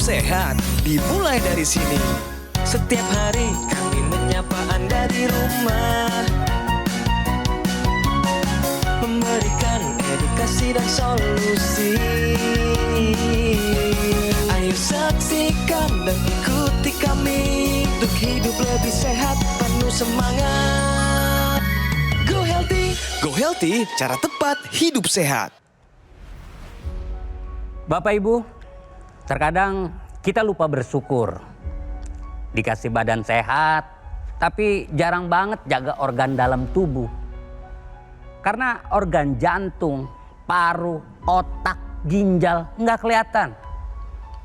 sehat dimulai dari sini. Setiap hari kami menyapa Anda di rumah, memberikan edukasi dan solusi. Ayo saksikan dan ikuti kami untuk hidup lebih sehat, penuh semangat. Go Healthy, cara tepat hidup sehat. Bapak Ibu, terkadang kita lupa bersyukur. Dikasih badan sehat, tapi jarang banget jaga organ dalam tubuh. Karena organ jantung, paru, otak, ginjal nggak kelihatan.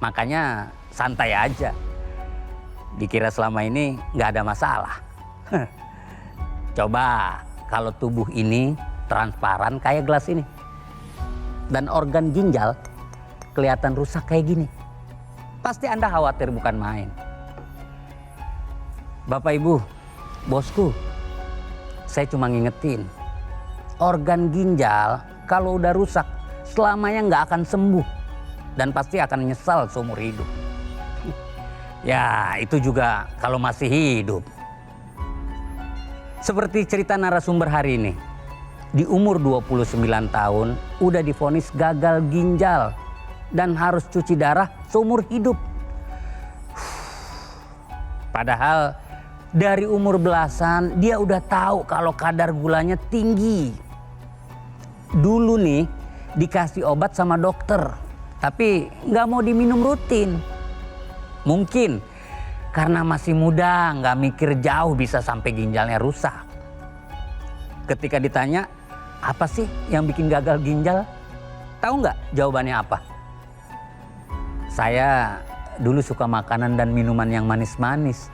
Makanya santai aja. Dikira selama ini nggak ada masalah. Coba kalau tubuh ini transparan kayak gelas ini. Dan organ ginjal kelihatan rusak kayak gini. Pasti Anda khawatir bukan main. Bapak Ibu, bosku, saya cuma ngingetin. Organ ginjal kalau udah rusak selamanya nggak akan sembuh. Dan pasti akan nyesal seumur hidup. Ya itu juga kalau masih hidup. Seperti cerita narasumber hari ini. Di umur 29 tahun udah divonis gagal ginjal. Dan harus cuci darah seumur hidup. Padahal dari umur belasan dia udah tahu kalau kadar gulanya tinggi. Dulu nih dikasih obat sama dokter, tapi nggak mau diminum rutin. Mungkin karena masih muda, nggak mikir jauh bisa sampai ginjalnya rusak. Ketika ditanya, apa sih yang bikin gagal ginjal? Tahu nggak jawabannya apa? Saya dulu suka makanan dan minuman yang manis-manis.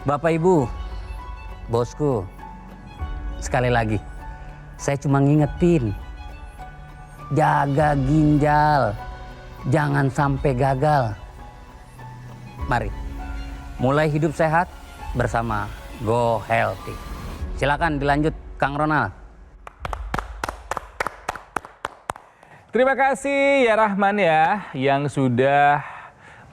Bapak Ibu, bosku, sekali lagi, saya cuma ngingetin. Jaga ginjal, jangan sampai gagal. Mari, mulai hidup sehat bersama Go Healthy. Silakan dilanjut, Kang Ronald. Terima kasih ya Rahman ya yang sudah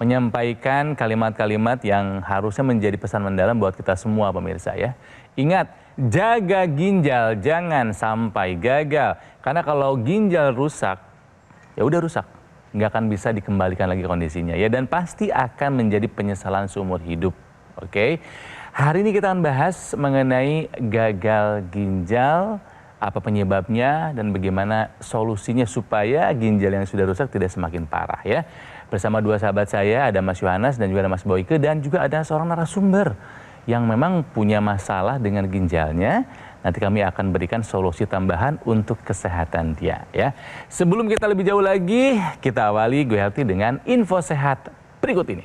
menyampaikan kalimat-kalimat yang harusnya menjadi pesan mendalam buat kita semua pemirsa ya. Ingat, jaga ginjal jangan sampai gagal. Karena kalau ginjal rusak, ya udah rusak. Nggak akan bisa dikembalikan lagi kondisinya ya. Dan pasti akan menjadi penyesalan seumur hidup. Oke. Hari ini kita akan bahas mengenai gagal ginjal. Apa penyebabnya dan bagaimana solusinya supaya ginjal yang sudah rusak tidak semakin parah ya. Bersama dua sahabat saya, ada Mas Yohanes dan juga ada Mas Boyke, dan juga ada seorang narasumber yang memang punya masalah dengan ginjalnya. Nanti kami akan berikan solusi tambahan untuk kesehatan dia ya. Sebelum kita lebih jauh lagi, kita awali Go Healthy dengan info sehat berikut ini.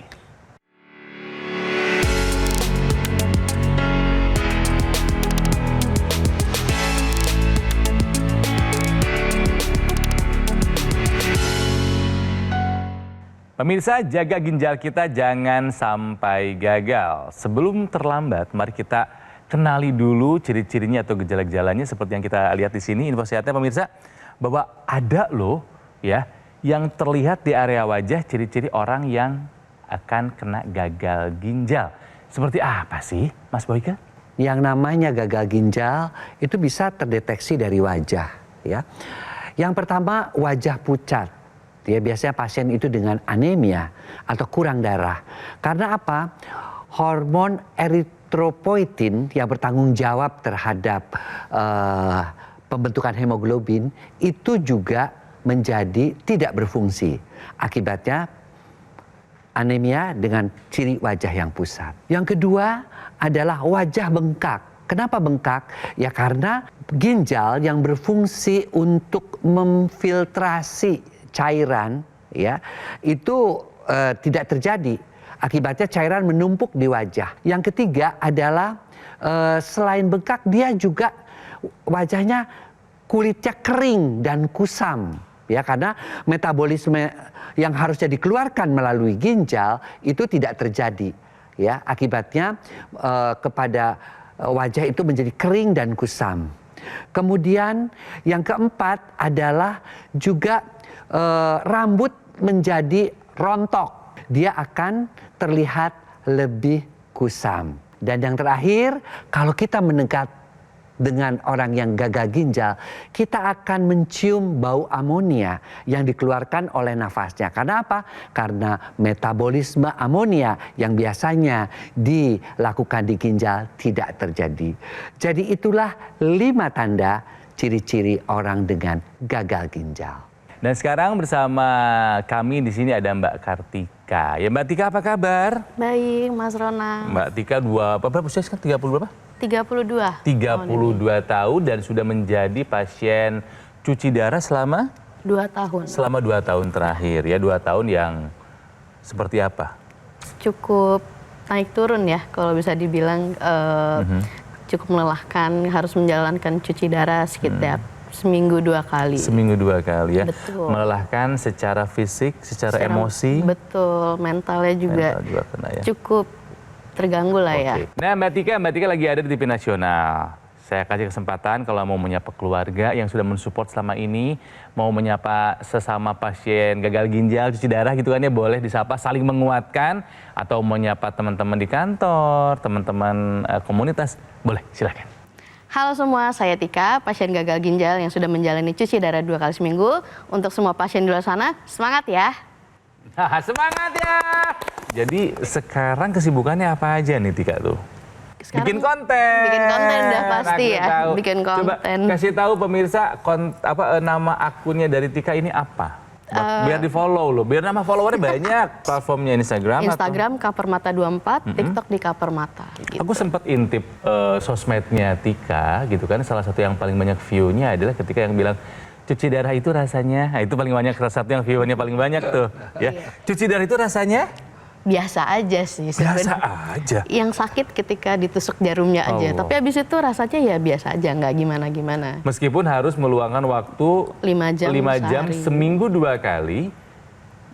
Pemirsa, jaga ginjal kita jangan sampai gagal. Sebelum terlambat, mari kita kenali dulu ciri-cirinya atau gejala-gejalanya seperti yang kita lihat di sini. Info sehatnya pemirsa, bahwa ada loh ya yang terlihat di area wajah ciri-ciri orang yang akan kena gagal ginjal. Seperti apa sih, Mas Boyke? Yang namanya gagal ginjal itu bisa terdeteksi dari wajah ya. Yang pertama, wajah pucat. Ya, biasanya pasien itu dengan anemia atau kurang darah. Karena apa? Hormon eritropoietin yang bertanggung jawab terhadap pembentukan hemoglobin itu juga menjadi tidak berfungsi. Akibatnya anemia dengan ciri wajah yang pusat. Yang kedua adalah wajah bengkak. Kenapa bengkak? Ya karena ginjal yang berfungsi untuk memfiltrasi cairan ya itu tidak terjadi, akibatnya cairan menumpuk di wajah. Yang ketiga adalah selain bengkak dia juga wajahnya kulitnya kering dan kusam ya karena metabolisme yang harusnya dikeluarkan melalui ginjal itu tidak terjadi ya, akibatnya kepada wajah itu menjadi kering dan kusam. Kemudian yang keempat adalah juga rambut menjadi rontok. Dia akan terlihat lebih kusam. Dan yang terakhir, kalau kita mendekat dengan orang yang gagal ginjal, kita akan mencium bau amonia yang dikeluarkan oleh nafasnya. Karena apa? Karena metabolisme amonia yang biasanya dilakukan di ginjal tidak terjadi. Jadi itulah 5 tanda ciri-ciri orang dengan gagal ginjal. Dan sekarang bersama kami di sini ada Mbak Kartika. Ya Mbak Tika, apa kabar? Baik, Mas Ronald. Mbak Tika berapa usia sekarang? 30 berapa? 32. 32 tahun dan sudah menjadi pasien cuci darah selama 2 tahun. selama 2 tahun terakhir ya. 2 tahun yang seperti apa? Cukup naik turun ya, kalau bisa dibilang cukup melelahkan. Harus menjalankan cuci darah sekitar seminggu 2 kali. Seminggu 2 kali ya. Betul. Melelahkan secara fisik, secara emosi. Betul, mentalnya juga, Mental juga kena ya. cukup terganggu lah ya. Oke. Nah Mbak Tika lagi ada di TV Nasional. Saya kasih kesempatan kalau mau menyapa keluarga yang sudah mensupport selama ini, mau menyapa sesama pasien gagal ginjal, cuci darah gitu kan ya, boleh disapa, saling menguatkan, atau menyapa teman-teman di kantor, teman-teman komunitas, boleh silakan. Halo semua, saya Tika, pasien gagal ginjal yang sudah menjalani cuci darah 2 kali seminggu. Untuk semua pasien di luar sana, semangat ya! Semangat ya! Jadi sekarang kesibukannya apa aja nih Tika tuh? Sekarang bikin konten. Bikin konten udah pasti Aku ya, tahu. bikin Coba konten. kasih tahu pemirsa nama akunnya dari Tika ini apa? Biar di follow loh, biar nama followernya banyak. Platformnya Instagram Kapermata 24, TikTok di Kapermata. Gitu. Aku sempat intip sosmednya Tika gitu kan, salah satu yang paling banyak view-nya adalah ketika yang bilang cuci darah itu rasanya, nah, itu paling banyak, salah satu yang view-nya paling banyak tuh ya. Cuci darah itu rasanya? Biasa aja sih Biasa sebenarnya. aja. Yang sakit ketika ditusuk jarumnya aja, Allah. tapi habis itu rasanya ya biasa aja, nggak gimana-gimana. Meskipun harus meluangkan waktu 5 jam 5 jam sehari. seminggu 2 kali,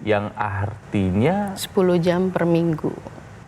yang artinya 10 jam per minggu.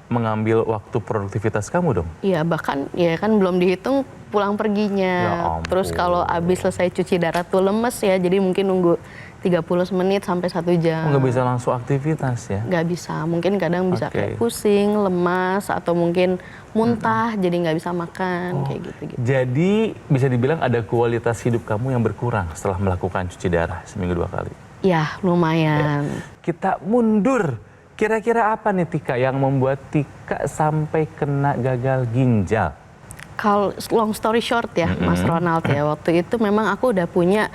mengambil waktu produktivitas kamu dong. Iya, bahkan ya kan belum dihitung pulang perginya. Ya ampun. Terus kalau habis selesai cuci darah tuh lemes ya, jadi mungkin nunggu 30 menit sampai 1 jam. Nggak bisa langsung aktivitas ya? Nggak bisa, mungkin kadang bisa Oke. kayak pusing, lemas, atau mungkin muntah, jadi nggak bisa makan, kayak gitu-gitu. Jadi bisa dibilang ada kualitas hidup kamu yang berkurang setelah melakukan cuci darah seminggu 2 kali. Ya, lumayan. Kita mundur. Kira-kira apa nih Tika yang membuat Tika sampai kena gagal ginjal? Kalau long story short ya, Mas Ronald ya, waktu itu memang aku udah punya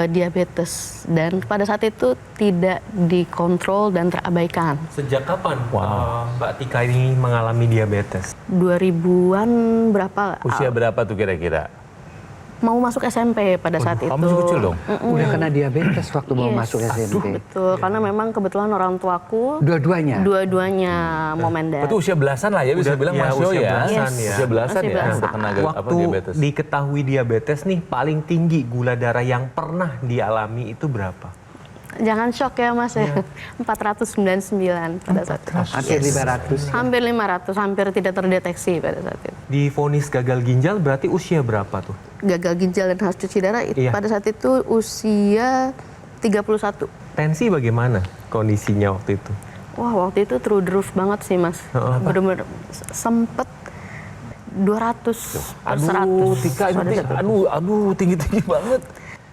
diabetes dan pada saat itu tidak dikontrol dan terabaikan. Sejak kapan Mbak Tika ini mengalami diabetes? 2000-an berapa? Usia berapa tuh kira-kira? Mau masuk SMP pada saat itu. Kamu masih kecil dong? Udah kena diabetes waktu mau Yes. masuk SMP. Betul, karena memang kebetulan orang tuaku Dua-duanya. dua-duanya momen dan. Itu usia belasan lah ya, bisa Udah, bilang ya, Mas Yo usia ya. belasan Yes. ya. Usia belasan Masih ya, belasan. udah kena Waktu diabetes. diketahui diabetes nih, paling tinggi gula darah yang pernah dialami itu berapa? Jangan shock ya Mas ya. 499 pada saat itu. Hampir 500. Hampir 500, hampir tidak terdeteksi pada saat itu. Divonis gagal ginjal berarti usia berapa tuh? Gagal ginjal dan harus cuci darah Iya. pada saat itu usia 31. Tensi bagaimana kondisinya waktu itu? Wah, waktu itu through the roof banget sih Mas. Bener-bener sempet 200 per 100. Aduh, Tika pada ini, saat itu. aduh tinggi-tinggi banget.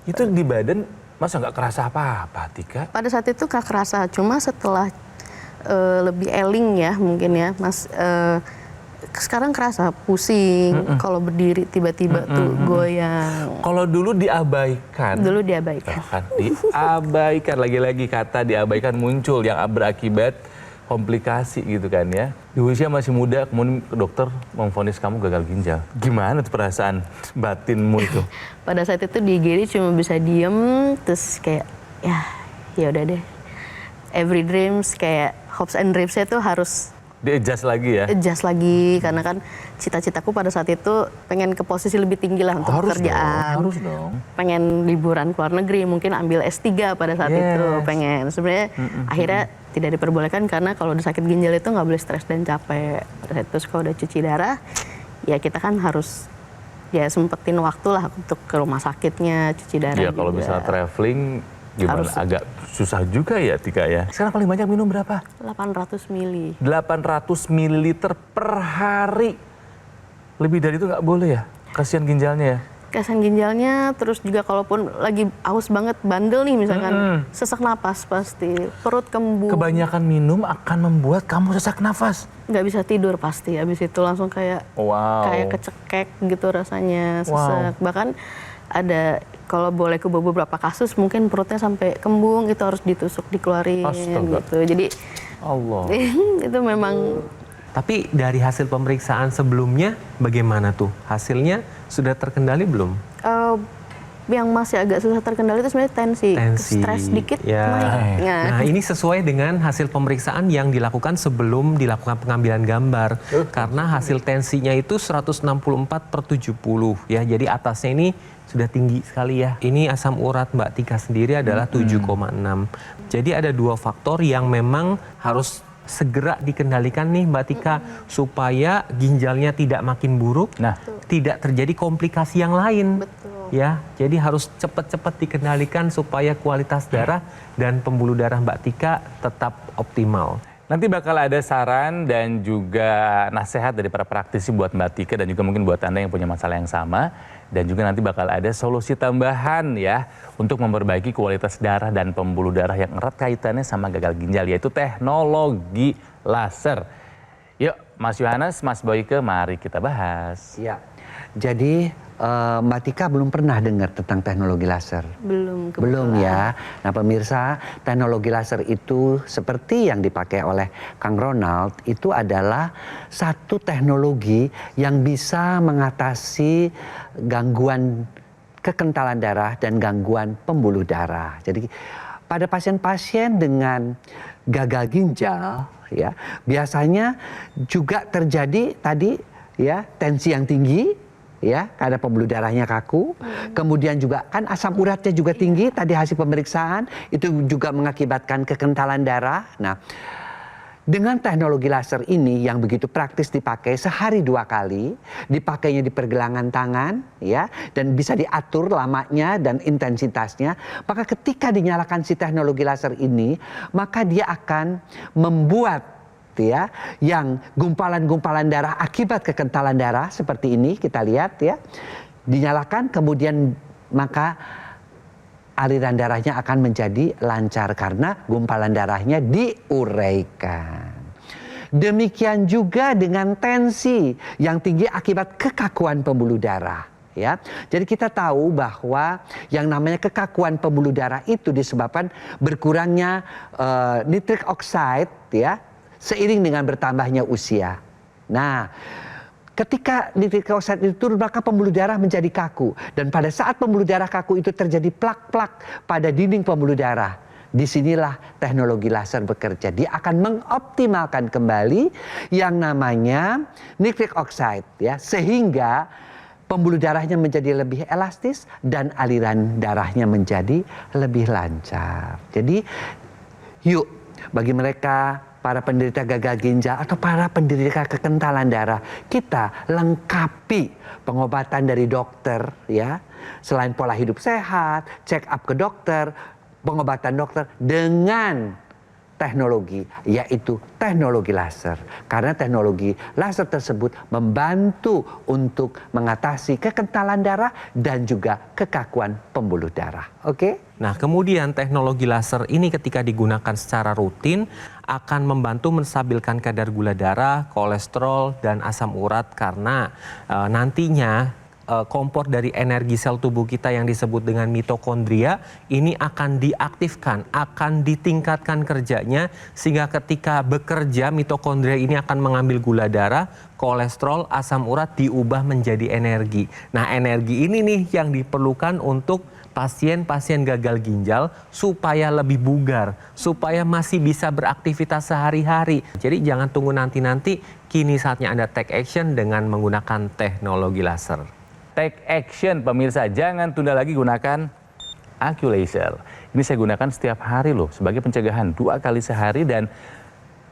Itu di badan masa nggak kerasa apa-apa, Tika? Pada saat itu gak kerasa, cuma setelah lebih eling ya mungkin ya Mas, sekarang kerasa pusing, kalau berdiri tiba-tiba tuh goyang. Kalau dulu diabaikan. Dulu diabaikan. Kan diabaikan, lagi-lagi kata diabaikan muncul yang berakibat komplikasi gitu kan ya. Di usia masih muda, kemudian dokter memvonis kamu gagal ginjal. Gimana tuh perasaan batinmu itu? Pada saat itu di IGD cuma bisa diem, terus kayak ya udah deh. Every dreams kayak hopes and dreams-nya tuh harus Di-adjust lagi ya? adjust lagi, karena kan cita-citaku pada saat itu pengen ke posisi lebih tinggi lah untuk pekerjaan. Harus dong. Pengen liburan ke luar negeri, mungkin ambil S3 pada saat itu pengen. Sebenarnya akhirnya tidak diperbolehkan karena kalau udah sakit ginjal itu nggak boleh stres dan capek. Pada saat itu kalau udah cuci darah, ya kita kan harus ya sempetin waktu lah untuk ke rumah sakitnya, cuci darah Ya kalau juga. misalnya traveling Gimana? Agak susah juga ya Tika ya. Sekarang paling banyak minum berapa? 800 mili. 800 ml per hari. Lebih dari itu nggak boleh ya? Kasihan ginjalnya ya? Kasihan ginjalnya, terus juga kalaupun lagi haus banget, bandel nih misalkan, sesak napas pasti, perut kembung. Kebanyakan minum akan membuat kamu sesak nafas. Nggak bisa tidur pasti, habis itu langsung kayak kecekek gitu rasanya, sesak. Bahkan ada, kalau boleh ke beberapa kasus mungkin perutnya sampai kembung, itu harus ditusuk, dikeluarin gitu. Jadi Allah. itu memang. Tapi dari hasil pemeriksaan sebelumnya bagaimana tuh? Hasilnya sudah terkendali belum? Yang masih agak susah terkendali itu sebenarnya tensi. Stres dikit naik. Nah ini sesuai dengan hasil pemeriksaan yang dilakukan sebelum dilakukan pengambilan gambar. Karena hasil tensinya itu 164/70 ya. Jadi atasnya ini sudah tinggi sekali ya. Ini asam urat Mbak Tika sendiri adalah 7,6. Jadi ada dua faktor yang memang harus segera dikendalikan nih Mbak Tika supaya ginjalnya tidak makin buruk, tidak terjadi komplikasi yang lain. Betul. Ya, jadi harus cepat-cepat dikendalikan supaya kualitas darah dan pembuluh darah Mbak Tika tetap optimal. Nanti bakal ada saran dan juga nasihat dari para praktisi buat Mbak Tika dan juga mungkin buat Anda yang punya masalah yang sama. Dan juga nanti bakal ada solusi tambahan ya untuk memperbaiki kualitas darah dan pembuluh darah yang erat kaitannya sama gagal ginjal, yaitu teknologi laser. Yuk Mas Yohanes, Mas Boyke, mari kita bahas. Ya, jadi Mbak Tika belum pernah dengar tentang teknologi laser? Belum. Belum ya. Nah pemirsa, teknologi laser itu seperti yang dipakai oleh Kang Ronald, itu adalah satu teknologi yang bisa mengatasi gangguan kekentalan darah dan gangguan pembuluh darah. Jadi pada pasien-pasien dengan gagal ginjal ya, biasanya juga terjadi tadi ya tensi yang tinggi. Ya, karena pembuluh darahnya kaku, kemudian juga kan asam uratnya juga tinggi, tadi hasil pemeriksaan, itu juga mengakibatkan kekentalan darah. Nah, dengan teknologi laser ini yang begitu praktis dipakai sehari 2 kali, dipakainya di pergelangan tangan, ya, dan bisa diatur lamanya dan intensitasnya, maka ketika dinyalakan si teknologi laser ini, maka dia akan membuat ya, yang gumpalan-gumpalan darah akibat kekentalan darah seperti ini kita lihat ya, dinyalakan kemudian maka aliran darahnya akan menjadi lancar karena gumpalan darahnya diuraikan. Demikian juga dengan tensi yang tinggi akibat kekakuan pembuluh darah. Ya, jadi kita tahu bahwa yang namanya kekakuan pembuluh darah itu disebabkan berkurangnya nitric oxide ya, seiring dengan bertambahnya usia. Nah, ketika nitric oxide itu turun, maka pembuluh darah menjadi kaku. Dan pada saat pembuluh darah kaku itu terjadi plak-plak pada dinding pembuluh darah. Disinilah teknologi laser bekerja. Dia akan mengoptimalkan kembali yang namanya nitric oxide, ya, sehingga pembuluh darahnya menjadi lebih elastis dan aliran darahnya menjadi lebih lancar. Jadi, yuk bagi mereka para penderita gagal ginjal atau para penderita kekentalan darah, kita lengkapi pengobatan dari dokter ya. Selain pola hidup sehat, check up ke dokter, pengobatan dokter dengan teknologi, yaitu teknologi laser. Karena teknologi laser tersebut membantu untuk mengatasi kekentalan darah dan juga kekakuan pembuluh darah. Oke? Nah, kemudian teknologi laser ini ketika digunakan secara rutin akan membantu menstabilkan kadar gula darah, kolesterol, dan asam urat karena nantinya kompor dari energi sel tubuh kita yang disebut dengan mitokondria ini akan diaktifkan, akan ditingkatkan kerjanya sehingga ketika bekerja mitokondria ini akan mengambil gula darah, kolesterol, asam urat diubah menjadi energi. Nah, energi ini nih yang diperlukan untuk pasien-pasien gagal ginjal supaya lebih bugar, supaya masih bisa beraktivitas sehari-hari. Jadi jangan tunggu nanti-nanti, kini saatnya Anda take action dengan menggunakan teknologi laser. Take action pemirsa, jangan tunda lagi gunakan AccuLaser. Ini saya gunakan setiap hari loh sebagai pencegahan 2 kali sehari dan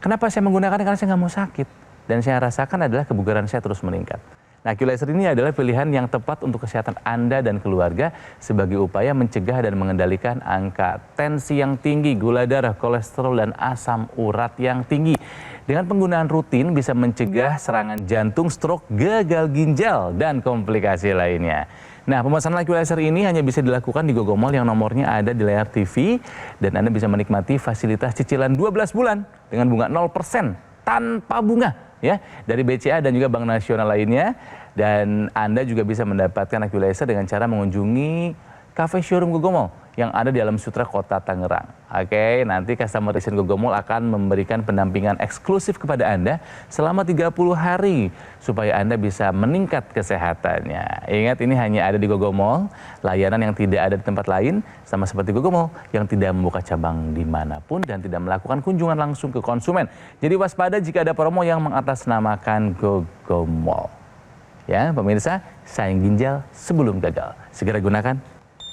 kenapa saya menggunakannya? Karena saya nggak mau sakit dan saya rasakan adalah kebugaran saya terus meningkat. Nah, Q-Laser ini adalah pilihan yang tepat untuk kesehatan Anda dan keluarga sebagai upaya mencegah dan mengendalikan angka tensi yang tinggi, gula darah, kolesterol, dan asam urat yang tinggi. Dengan penggunaan rutin bisa mencegah serangan jantung, stroke, gagal ginjal, dan komplikasi lainnya. Nah, pemesanan Q-Laser ini hanya bisa dilakukan di Gogomall yang nomornya ada di layar TV, dan Anda bisa menikmati fasilitas cicilan 12 bulan dengan bunga 0% tanpa bunga. Ya, dari BCA dan juga Bank Nasional lainnya, dan Anda juga bisa mendapatkan Q-Laser dengan cara mengunjungi cafe showroom Gogomall yang ada di Alam Sutra Kota Tangerang. Oke, nanti customer agent Gogomall akan memberikan pendampingan eksklusif kepada Anda selama 30 hari supaya Anda bisa meningkat kesehatannya. Ingat, ini hanya ada di Gogomall, layanan yang tidak ada di tempat lain, sama seperti Gogomall yang tidak membuka cabang dimanapun dan tidak melakukan kunjungan langsung ke konsumen. Jadi waspada jika ada promo yang mengatasnamakan Gogomall. Ya, pemirsa, saing ginjal sebelum gagal. Segera gunakan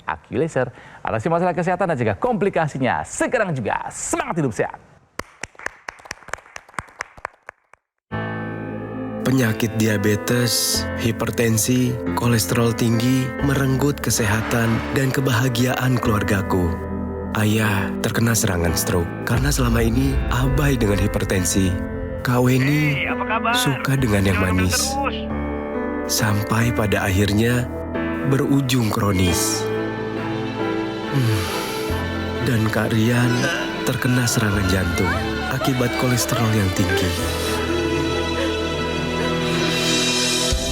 Q-Laser. Atasi masalah kesehatan dan juga komplikasinya. Sekarang juga semangat hidup sehat. Penyakit diabetes, hipertensi, kolesterol tinggi merenggut kesehatan dan kebahagiaan keluargaku. Ayah terkena serangan stroke karena selama ini abai dengan hipertensi. Kak Weni suka dengan yang manis. Sampai pada akhirnya berujung kronis. Dan Kak Rian terkena serangan jantung akibat kolesterol yang tinggi.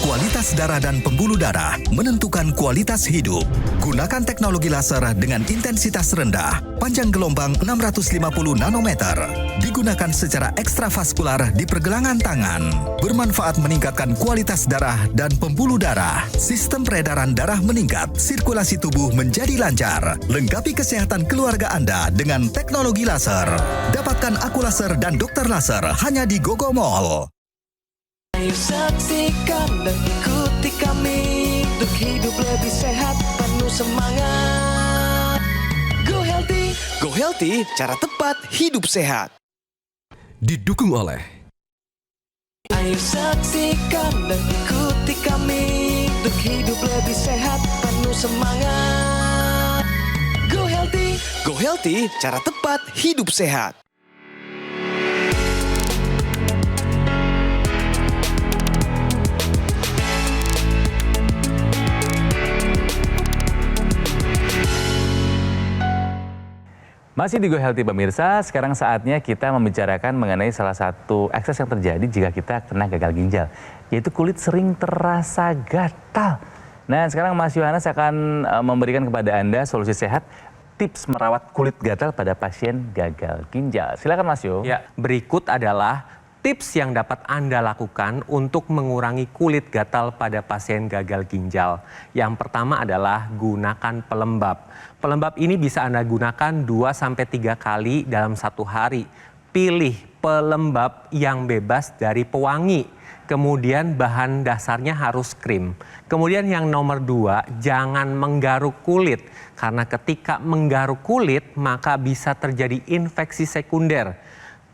Kualitas darah dan pembuluh darah menentukan kualitas hidup. Gunakan teknologi laser dengan intensitas rendah, panjang gelombang 650 nanometer. Digunakan secara ekstravaskular di pergelangan tangan. Bermanfaat meningkatkan kualitas darah dan pembuluh darah. Sistem peredaran darah meningkat, sirkulasi tubuh menjadi lancar. Lengkapi kesehatan keluarga Anda dengan teknologi laser. Dapatkan Aku Laser dan Dokter Laser hanya di Gogomall. Ayo saksikan dan ikuti kami untuk hidup lebih sehat, penuh semangat. Go Healthy, cara tepat hidup sehat. Didukung oleh Ayo saksikan dan ikuti kami untuk hidup lebih sehat, penuh semangat. Go Healthy, cara tepat hidup sehat. Masih di Go Healthy pemirsa, sekarang saatnya kita membicarakan mengenai salah satu ekses yang terjadi jika kita kena gagal ginjal, yaitu kulit sering terasa gatal. Nah, sekarang Mas Yohanes akan memberikan kepada Anda solusi sehat, tips merawat kulit gatal pada pasien gagal ginjal. Silakan Mas Yo. Ya, berikut adalah tips yang dapat Anda lakukan untuk mengurangi kulit gatal pada pasien gagal ginjal. Yang pertama adalah gunakan pelembab. Pelembab ini bisa Anda gunakan 2-3 kali dalam satu hari. Pilih pelembab yang bebas dari pewangi. Kemudian bahan dasarnya harus krim. Kemudian yang nomor 2, jangan menggaruk kulit. Karena ketika menggaruk kulit maka bisa terjadi infeksi sekunder.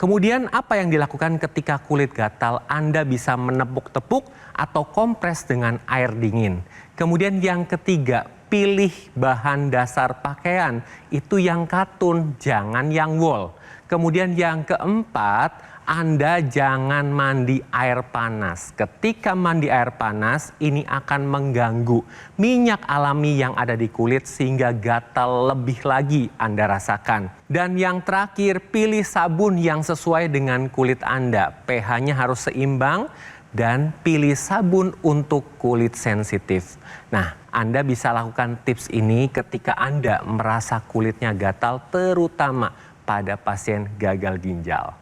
Kemudian apa yang dilakukan ketika kulit gatal? Anda bisa menepuk-tepuk atau kompres dengan air dingin. Kemudian yang ketiga, pilih bahan dasar pakaian. Itu yang katun, jangan yang wool. Kemudian yang keempat, Anda jangan mandi air panas. Ketika mandi air panas, ini akan mengganggu minyak alami yang ada di kulit sehingga gatal lebih lagi Anda rasakan. Dan yang terakhir, pilih sabun yang sesuai dengan kulit Anda. pH-nya harus seimbang dan pilih sabun untuk kulit sensitif. Nah, Anda bisa lakukan tips ini ketika Anda merasa kulitnya gatal, terutama pada pasien gagal ginjal.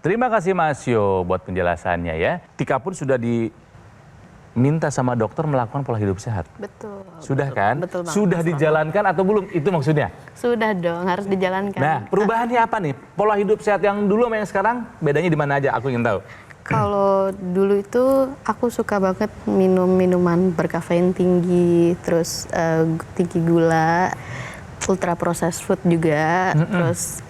Terima kasih Mas Yo buat penjelasannya ya. Tika pun sudah diminta sama dokter melakukan pola hidup sehat. Betul. Sudah kan? Betul banget. Sudah dijalankan atau belum? Itu maksudnya? Sudah dong, harus dijalankan. Nah, perubahannya apa nih? Pola hidup sehat yang dulu sama yang sekarang bedanya di mana aja? Aku ingin tahu. Kalau dulu itu aku suka banget minum minuman berkafein tinggi, terus tinggi gula, ultra processed food juga, terus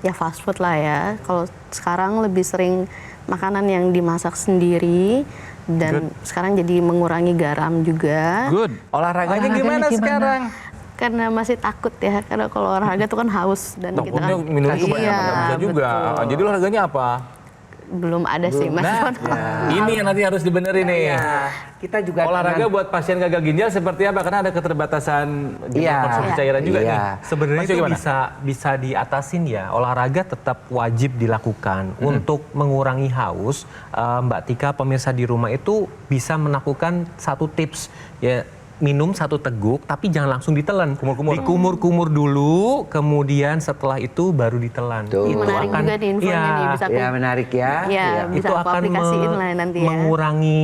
ya fast food lah ya. Kalau sekarang lebih sering makanan yang dimasak sendiri, Dan sekarang jadi mengurangi garam juga. Good. Olahraganya gimana sekarang? Karena masih takut ya, karena kalau olahraga tuh kan haus dan kita kan minumnya kebanyakan nggak bisa juga. betul. Jadi olahraganya apa? Belum ada sih Mas. Ini yang nanti harus dibenerin nih. Kita juga Olahraga buat pasien gagal ginjal seperti apa? Karena ada keterbatasan jumlah konsumsi cairan juga nih. Sebenarnya Mas, itu gimana? bisa diatasin ya. Olahraga tetap wajib dilakukan untuk mengurangi haus. Mbak Tika, pemirsa di rumah itu bisa melakukan satu tips ya. Minum 1 teguk, tapi jangan langsung ditelan. Kumur-kumur. Dikumur-kumur dulu, kemudian setelah itu baru ditelan. Tuh. Ini menarik juga nih infonya nih, bisa aku, Ya menarik ya. ya, bisa itu aku akan aplikasiin lah nanti ya. mengurangi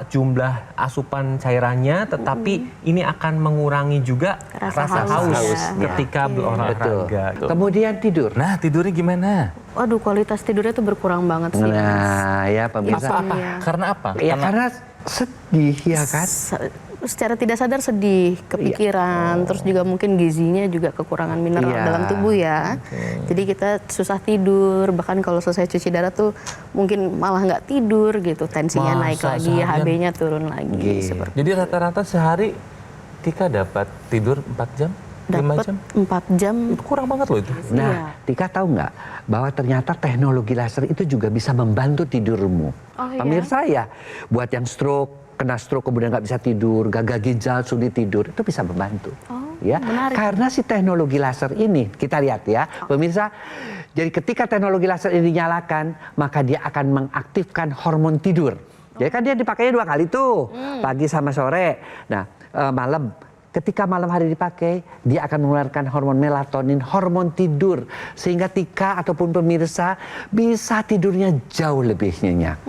jumlah asupan cairannya, tetapi ini akan mengurangi juga Rasa rasa haus. haus Ya. ketika Betul. berolahraga. Kemudian tidur. Nah, tidurnya gimana? Waduh, kualitas tidurnya tuh berkurang banget sih. Nah, ya pemirsa. Insomnia. Karena apa? Ya karena sedih ya kan. Secara tidak sadar sedih, kepikiran, terus juga mungkin gizinya juga kekurangan mineral Iya. dalam tubuh ya. Jadi kita susah tidur, bahkan kalau selesai cuci darah tuh mungkin malah nggak tidur gitu, tensinya naik Masa lagi, seharian? HB-nya turun lagi. Seperti Jadi rata-rata sehari Tika dapat tidur 4 jam? 5 dapat jam? 4 jam. Itu kurang banget loh itu. Nah, Tika tahu nggak bahwa ternyata teknologi laser itu juga bisa membantu tidurmu. Oh, iya? Pemirsa ya, buat yang kena stroke kemudian nggak bisa tidur, gagal ginjal, sulit tidur, itu bisa membantu. Ya, menarik. karena si teknologi laser ini, kita lihat ya, pemirsa. Jadi ketika teknologi laser ini dinyalakan, maka dia akan mengaktifkan hormon tidur. Jadi kan dia dipakainya 2 kali tuh, pagi sama sore. Nah, malam. Ketika malam hari dipakai, dia akan mengeluarkan hormon melatonin, hormon tidur. Sehingga Tika ataupun pemirsa bisa tidurnya jauh lebih nyenyak.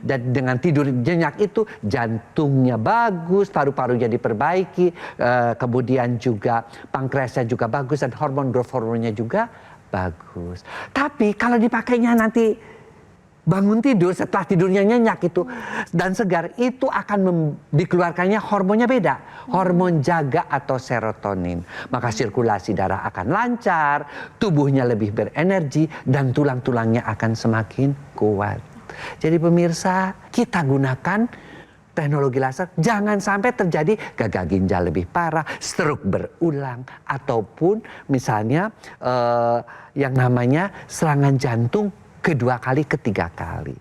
Dan dengan tidur nyenyak itu jantungnya bagus, paru-parunya diperbaiki, kemudian juga pankreasnya juga bagus dan hormon growth hormonnya juga bagus. Tapi kalau dipakainya nanti bangun tidur setelah tidurnya nyenyak itu dan segar, itu akan dikeluarkannya hormonnya beda. Hormon jaga atau serotonin. Maka sirkulasi darah akan lancar, tubuhnya lebih berenergi dan tulang-tulangnya akan semakin kuat. Jadi pemirsa, kita gunakan teknologi laser, jangan sampai terjadi gagal ginjal lebih parah, stroke berulang, ataupun misalnya yang namanya serangan jantung kedua kali, ketiga kali.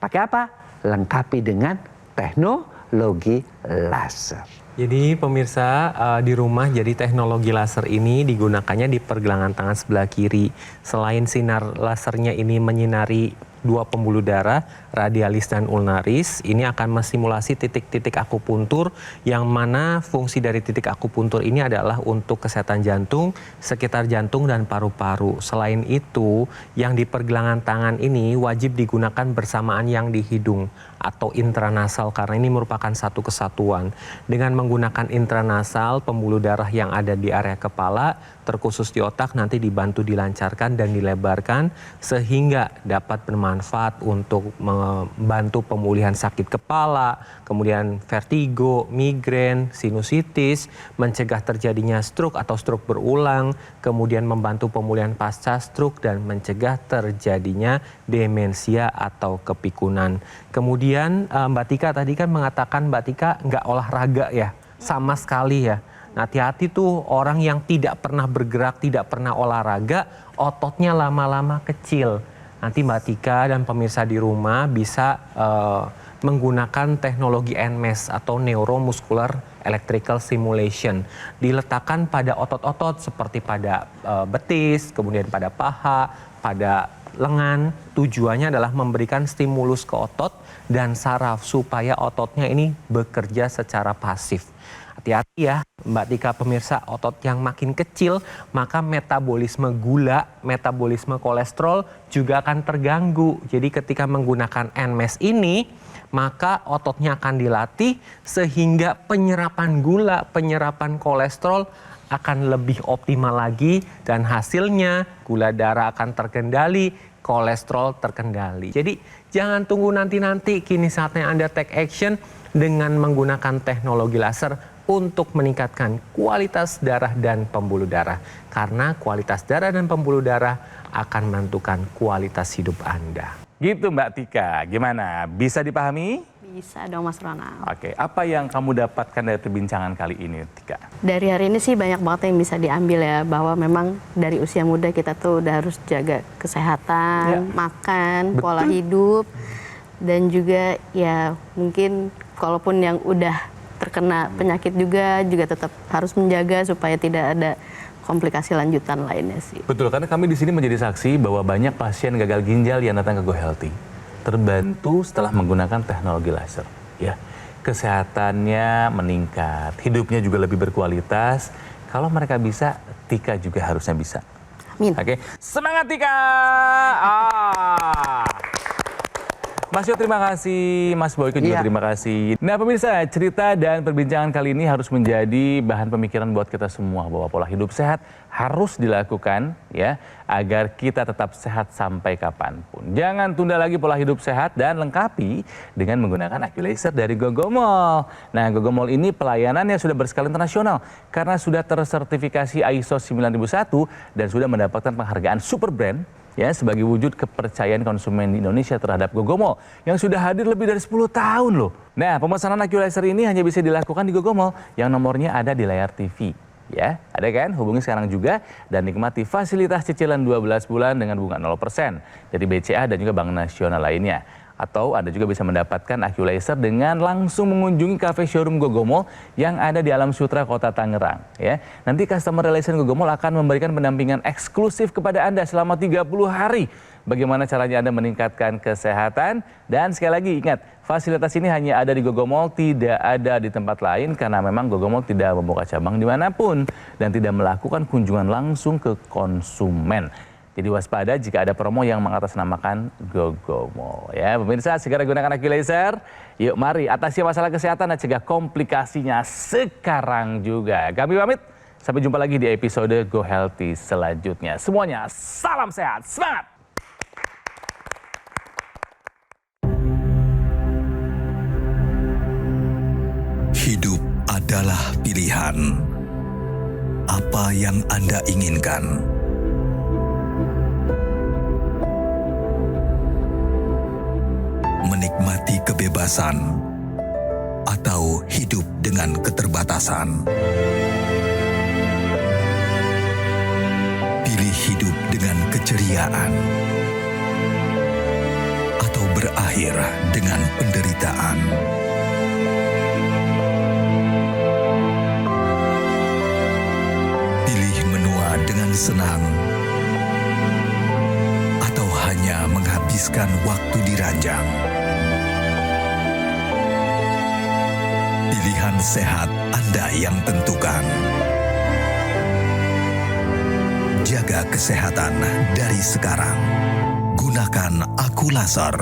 Pakai apa? Lengkapi dengan teknologi laser. Jadi pemirsa di rumah, jadi teknologi laser ini digunakannya di pergelangan tangan sebelah kiri. Selain sinar lasernya ini menyinari 2 pembuluh darah, radialis dan ulnaris, ini akan mensimulasi titik-titik akupuntur yang mana fungsi dari titik akupuntur ini adalah untuk kesehatan jantung, sekitar jantung dan paru-paru. Selain itu, yang di pergelangan tangan ini wajib digunakan bersamaan yang di hidung atau intranasal karena ini merupakan satu kesatuan. Dengan menggunakan intranasal, pembuluh darah yang ada di area kepala terkhusus di otak nanti dibantu dilancarkan dan dilebarkan sehingga dapat bermanfaat untuk membantu pemulihan sakit kepala, kemudian vertigo, migrain, sinusitis, mencegah terjadinya stroke atau stroke berulang, kemudian membantu pemulihan pasca stroke dan mencegah terjadinya demensia atau kepikunan. Kemudian Mbak Tika tadi kan mengatakan Mbak Tika nggak olahraga ya, sama sekali ya. Nah, hati-hati tuh orang yang tidak pernah bergerak, tidak pernah olahraga, ototnya lama-lama kecil. Nanti Mbak Tika dan pemirsa di rumah bisa menggunakan teknologi NMES atau Neuromuscular Electrical Stimulation. Diletakkan pada otot-otot seperti pada betis, kemudian pada paha, pada lengan. Tujuannya adalah memberikan stimulus ke otot dan saraf supaya ototnya ini bekerja secara pasif. Hati-hati ya Mbak Tika, pemirsa, otot yang makin kecil maka metabolisme gula, metabolisme kolesterol juga akan terganggu. Jadi ketika menggunakan NMES ini maka ototnya akan dilatih sehingga penyerapan gula, penyerapan kolesterol akan lebih optimal lagi dan hasilnya gula darah akan terkendali, kolesterol terkendali. Jadi jangan tunggu nanti-nanti, kini saatnya Anda take action dengan menggunakan teknologi laser untuk meningkatkan kualitas darah dan pembuluh darah. Karena kualitas darah dan pembuluh darah akan menentukan kualitas hidup Anda. Gitu Mbak Tika, gimana? Bisa dipahami? Bisa dong Mas Ronald. Oke, apa yang kamu dapatkan dari perbincangan kali ini, Tika? Dari hari ini sih banyak banget yang bisa diambil ya, bahwa memang dari usia muda kita tuh udah harus jaga kesehatan, makan, pola hidup, dan juga ya mungkin kalaupun yang udah terkena penyakit juga tetap harus menjaga supaya tidak ada komplikasi lanjutan lainnya sih. Betul, karena kami di sini menjadi saksi bahwa banyak pasien gagal ginjal yang datang ke Go Healthy terbantu setelah menggunakan teknologi laser. Ya, kesehatannya meningkat, hidupnya juga lebih berkualitas. Kalau mereka bisa, Tika juga harusnya bisa. Amin. Oke, semangat Tika! Mas Yo terima kasih, Mas Boyko juga terima kasih. Nah pemirsa, cerita dan perbincangan kali ini harus menjadi bahan pemikiran buat kita semua bahwa pola hidup sehat harus dilakukan ya agar kita tetap sehat sampai kapanpun. Jangan tunda lagi pola hidup sehat dan lengkapi dengan menggunakan AccuLaser dari Gogomall. Nah Gogomall ini pelayanannya sudah berskala internasional karena sudah tersertifikasi ISO 9001 dan sudah mendapatkan penghargaan Super Brand ya sebagai wujud kepercayaan konsumen di Indonesia terhadap Gogomall yang sudah hadir lebih dari 10 tahun loh. Nah, pemesanan AccuLaser ini hanya bisa dilakukan di Gogomall yang nomornya ada di layar TV. Ya, ada kan? Hubungi sekarang juga dan nikmati fasilitas cicilan 12 bulan dengan bunga 0% dari BCA dan juga Bank Nasional lainnya. Atau Anda juga bisa mendapatkan AccuLaser dengan langsung mengunjungi cafe showroom Gogomall yang ada di Alam Sutra, Kota Tangerang. Ya. Nanti customer relation Gogomall akan memberikan pendampingan eksklusif kepada Anda selama 30 hari. Bagaimana caranya Anda meningkatkan kesehatan. Dan sekali lagi ingat, fasilitas ini hanya ada di Gogomall, tidak ada di tempat lain. Karena memang Gogomall tidak membuka cabang dimanapun dan tidak melakukan kunjungan langsung ke konsumen. Jadi waspada jika ada promo yang mengatasnamakan Gogomall. Ya, pemirsa segera gunakan AccuLaser. Yuk mari atasi masalah kesehatan dan cegah komplikasinya sekarang juga. Kami pamit, sampai jumpa lagi di episode Go Healthy selanjutnya. Semuanya salam sehat, semangat! Hidup adalah pilihan. Apa yang Anda inginkan? Menikmati kebebasan atau hidup dengan keterbatasan. Pilih hidup dengan keceriaan atau berakhir dengan penderitaan. Pilih menua dengan senang atau hanya menghabiskan waktu di ranjang. Pilihan sehat Anda yang tentukan. Jaga kesehatan dari sekarang. Gunakan AccuLaser.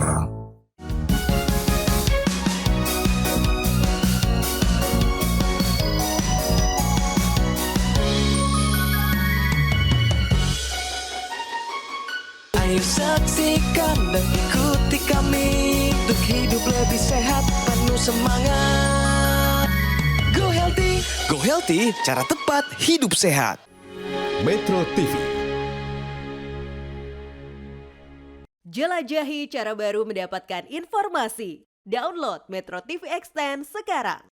Ayo saksikan dan ikuti kami untuk hidup lebih sehat, penuh semangat. Go Healthy, Go Healthy, cara tepat hidup sehat. Metro TV. Jelajahi cara baru mendapatkan informasi. Download Metro TV Extend sekarang.